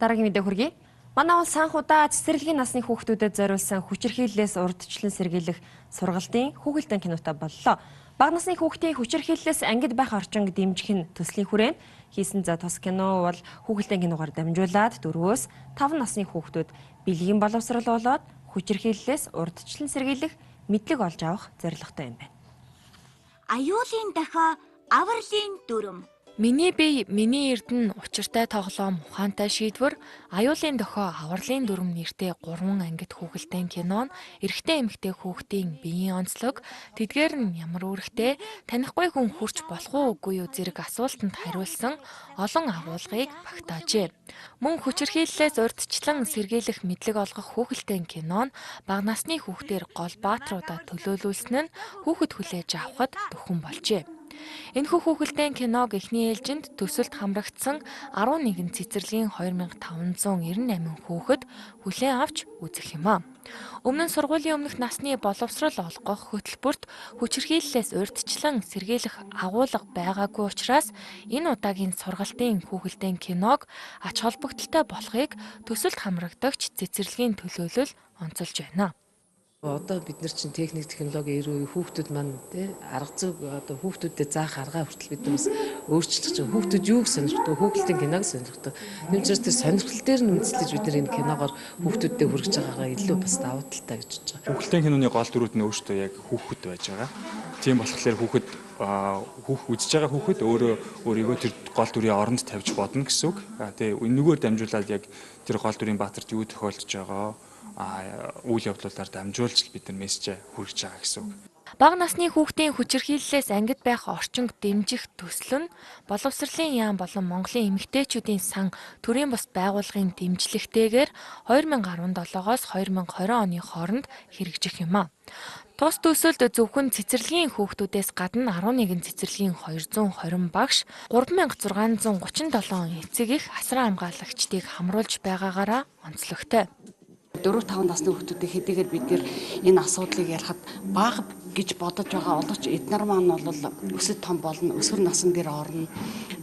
Дараагийн мэдээ хүргэе. Манай улс анхудаа цэцэрлэгийн насны хүүхдүүдэд зориулсан хүчирхийллээс урьдчилан сэргийлэх сургалтын хүүхэлдэйн кинотой боллоо. Бага насны хүүхдийн хүчирхийллээс ангид байх орчинг дэмжих нь төслийн хүрээнд хийсэн тус кино бол хүүхэлдэйн киногаар дамжуулаад 4-5 насны хүүхдүүд бэлгийн боловсрол болоод хүчирхийллээс урьдчилан сэргийлэх мэдлэг олж авах зорилготой юм байна. Аюулын дохио, авралын дүрм. Миний бие, миний эрдэнэ учиртай тоглоом, ухаантай шийдвэр, аюулын дохио, авралын дүрм нэртэй 3 ангид хүүхэлдэйн кино нь эрэгтэй эмэгтэй хүүхдийн биеийн онцлог, тэдгээр нь ямар үүрэгтэй, танихгүй хүн хүрч болох уу үгүй юу зэрэг асуултанд хариулсан олон агуулгыг багтаажээ. Мөн хүчирхийллээс урьдчилан сэргийлэх мэдлэг олгох хүүхэлдэйн кино нь бага насны хүүхдээр гол баатруудаа төлөөлүүлсэн нь хүүхэд хүлээж авахд төхөн болжээ. Энэхүү хүүхэлдэйн киног эхний ээлжинд төсөлд хамрагдсан 11 цэцэрлэгийн 2598 хүүхэд хүлээн авч үзэх юм а. Өмнө нь сургуулийн өмнөх насны боловсрол олгох хөтөлбөрт хүчирхийллээс урьдчилан сэргийлэх агуулга байгаагүй учраас энэ удаагийн сургалтын хүүхэлдэйн киног ач холбогдолтой болохыг төсөлд хамрагдагч цэцэрлэгийн төлөөлөл онцолж байна. Одоо бид нар чинь техник технологи ирүү хүүхдүүд маань арга зүйг одоо хүүхдүүдэд заах аргаа хүртэл бид нас өөрчлөх чинь хүүхдүүд юуг сонирхдаг хүүхэлдэйн киног сонирхдаг. Нэмжээс тэр сонирхол дээр нь үндэслэж бид нар энэ киногоор хүүхдүүдэд хүргэж байгаагаа илүү бас давуу талтай гэж бодож байгаа. Хүүхэлдэйн киноны гол дүрүүд нь өөртөө яг хүүхэд байж байгаа. Тийм болохоор хүүхэд үзэж байгаа хүүхэд өөрийгөө тэр гол дүрийн оронд тавьж бодно гэсэн үг. Тэгээ энэгээр дамжуулаад яг тэр гол дүрийн баатарт юу тохиолдож байгаа үйл явдлуудаар дамжуулж бид нар мессеж хүргэж байгаа гэсэн үг. Бага насны хүүхдийн хүчирхийллээс ангид байх орчинг дэмжих төсөл нь боловсролын яам болон Монголын эмэгтэйчүүдийн сан төрийн бус байгууллагын дэмжлэгтэйгээр 2017-оос 2020 оны хооронд хэрэгжих юм а. Тус төсөлд зөвхөн цэцэрлэгийн хүүхдүүдээс гадна 11 цэцэрлэгийн 220 багш 3637 эцэг их асран хамгаалагчдыг хамруулж байгаагаараа онцлогтой. 4-5 насны хүүхдүүдийн хэдийгээр бид энэ асуудлыг ярихад бага гэж бодож байгаа олооч эднэр маань бол өсөд том болно, өсвөр насн дээр орно,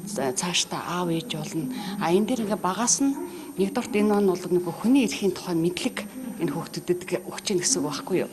цаашдаа аав ээж болно. Энэ дээр ингээ багаас нь нэгдүгürt энэ маань бол хүний эрхийн тухай мэдлэг энэ хүүхдүүдэд өгч ийн гэсэн үг байхгүй юу?